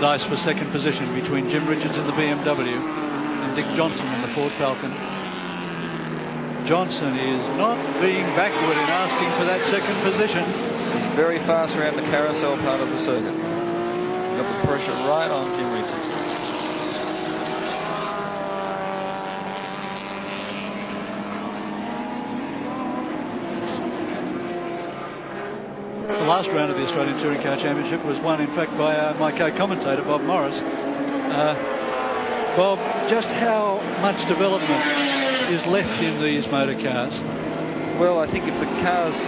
dice for second position between Jim Richards in the BMW and Dick Johnson in the Ford Falcon. Johnson is not being backward in asking for that second position. He's very fast around the carousel part of the circuit. Got the pressure right on Jim Richards. The last round of the Australian Touring Car Championship was won, in fact, by my co-commentator, Bob Morris. Bob, just how much development is left in these motor cars? Well, I think if the cars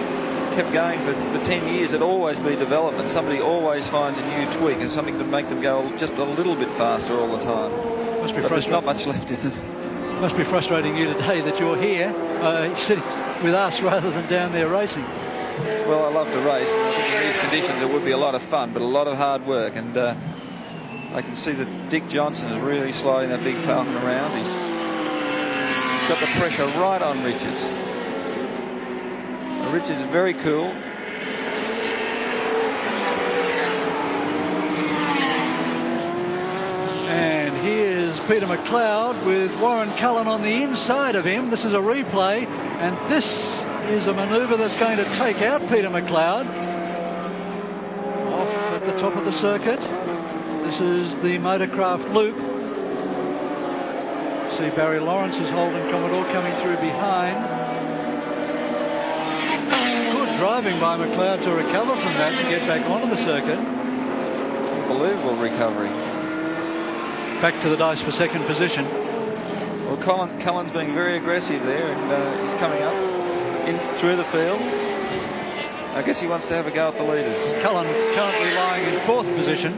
kept going for 10 years, it'd always be development. Somebody always finds a new tweak and something to make them go just a little bit faster all the time. Must be but there's frustrating. not much left in it. Must be frustrating you today that you're here sitting with us rather than down there racing. Well, I love to race. I think in these conditions it would be a lot of fun, but a lot of hard work. And I can see that Dick Johnson is really sliding that big Falcon around. He's got the pressure right on Richards. Richards is very cool. And here's Peter McLeod with Warren Cullen on the inside of him. This is a replay, and this is a manoeuvre that's going to take out Peter McLeod off at the top of the circuit. This is the Motorcraft loop. See Barry Lawrence's Holden Commodore coming through behind. Good driving by McLeod to recover from that and get back onto the circuit. Unbelievable recovery. Back to the dice for second position. Well, Cullen's being very aggressive there, and he's coming up in through the field. I guess he wants to have a go at the leaders. Cullen currently lying in fourth position,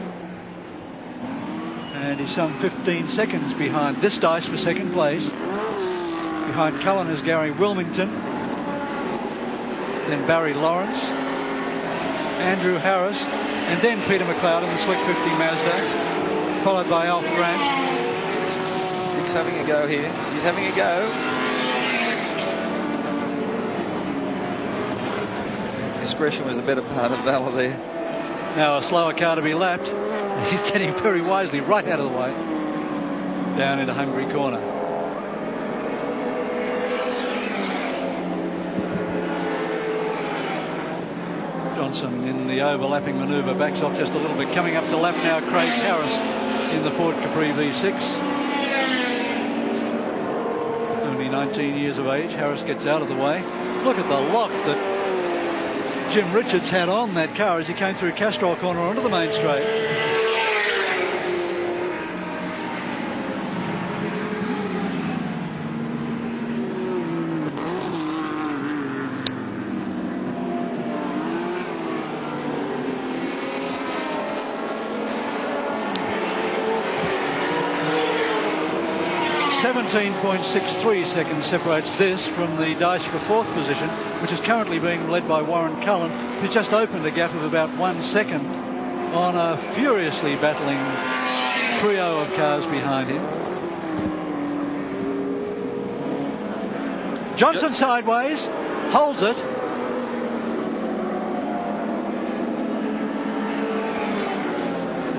and he's some 15 seconds behind this dice for second place. Behind Cullen is Gary Wilmington, then Barry Lawrence, Andrew Harris, and then Peter McLeod in the Slick 50 Mazda, followed by Alf Grant. Dick's having a go here. He's having a go. Discretion was the better part of valor there. Now a slower car to be lapped. He's getting very wisely right out of the way. Down into Hungary corner. Johnson in the overlapping manoeuvre backs off just a little bit. Coming up to lap now Craig Harris in the Ford Capri V6. Only 19 years of age. Harris gets out of the way. Look at the lock that Jim Richards had on that car as he came through Castrol corner onto the main straight. .63 seconds separates this from the dice for fourth position, which is currently being led by Warren Cullen, who's just opened a gap of about 1 second on a furiously battling trio of cars behind him. Johnson sideways, holds it.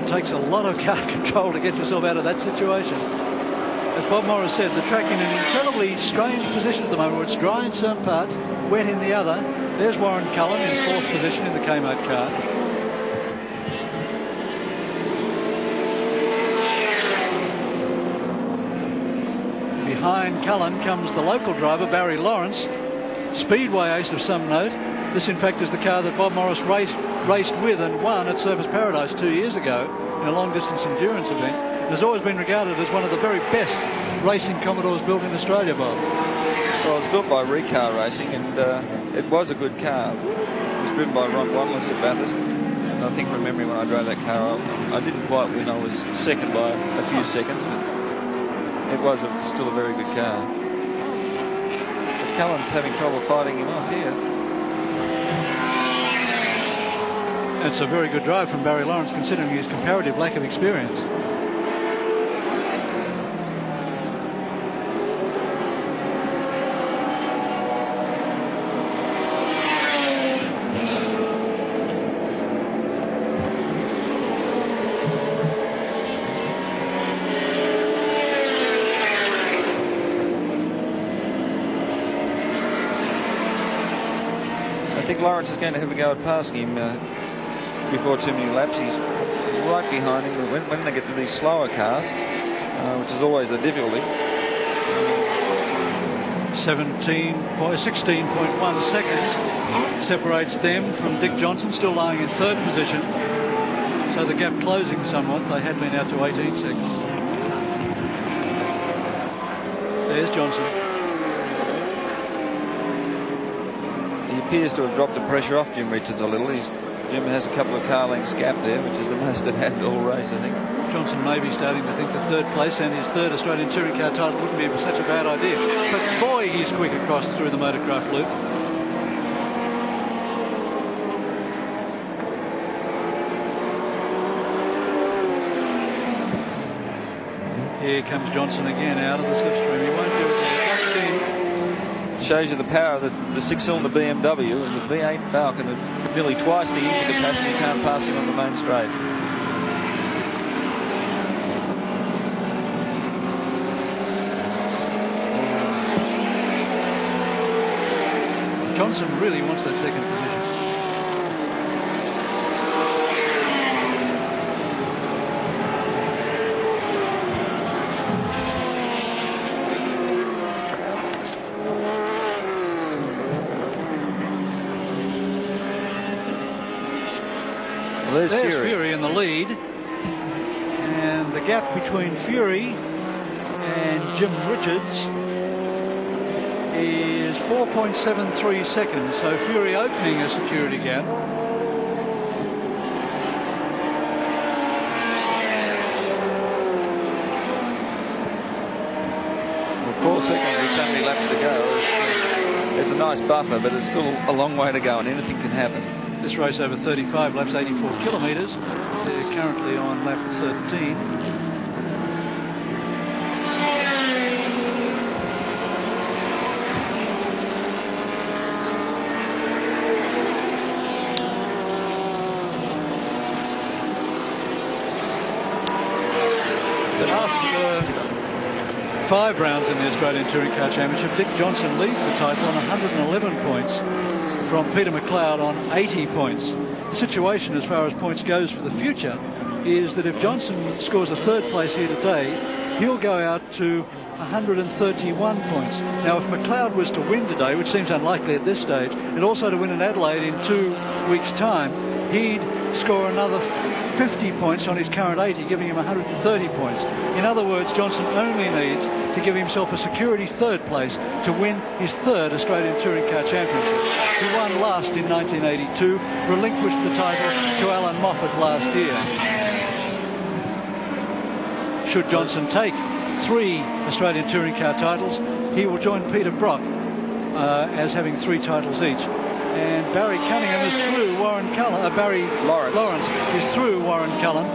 It takes a lot of car control to get yourself out of that situation. As Bob Morris said, the track in an incredibly strange position at the moment, where it's dry in some parts, wet in the other. There's Warren Cullen in fourth position in the K-Mode car. Behind Cullen comes the local driver, Barry Lawrence, Speedway ace of some note. This, in fact, is the car that Bob Morris raced with and won at Surfers Paradise 2 years ago in a long-distance endurance event. It has always been regarded as one of the very best racing Commodores built in Australia, Bob. Well, it was built by Recar Racing, and it was a good car. It was driven by Ron Wanless at Bathurst, and I think from memory when I drove that car, I didn't quite win. I was second by a few seconds, but it was still a very good car. But Cullen's having trouble fighting him off here. It's a very good drive from Barry Lawrence, considering his comparative lack of experience. think Lawrence is going to have a go at passing him before too many laps. He's right behind him when they get to these slower cars, which is always a difficulty. 16.1 seconds separates them from Dick Johnson, still lying in third position. So the gap closing somewhat. They had been out to 18 seconds. There's Johnson. He appears to have dropped the pressure off Jim Richards a little. Jim has a couple of car lengths gap there, which is the most they've had all race, I think. Johnson may be starting to think the third place and his third Australian touring car title wouldn't be such a bad idea. But boy, he's quick across through the motorcraft loop. Here comes Johnson again out of the slipstream. He won't do it. Shows you the power of the 6-cylinder BMW and the V8 Falcon at nearly twice the engine capacity. You can't pass him on the main straight. Johnson really wants that second position. There's Fury in the lead, and the gap between Fury and Jim Richards is 4.73 seconds, so Fury opening a security gap. Well, 4 seconds with so many laps to go. It's a nice buffer, but it's still a long way to go and anything can happen. This race over 35 laps, 84 kilometres. They're currently on lap 13. After 5 rounds in the Australian Touring Car Championship, Dick Johnson leads the title on 111 points. From Peter McLeod on 80 points. The situation as far as points goes for the future is that if Johnson scores a third place here today, he'll go out to 131 points. Now, if McLeod was to win today, which seems unlikely at this stage, and also to win in Adelaide in 2 weeks' time, he'd score another 50 points on his current 80, giving him 130 points. In other words, Johnson only needs to give himself a security third place to win his third Australian Touring Car Championship. He won last in 1982, relinquished the title to Alan Moffat last year. Should Johnson take 3 Australian Touring Car titles, he will join Peter Brock as having 3 titles each. And Barry Cunningham is through Warren Cullen. Barry Lawrence is through Warren Cullen.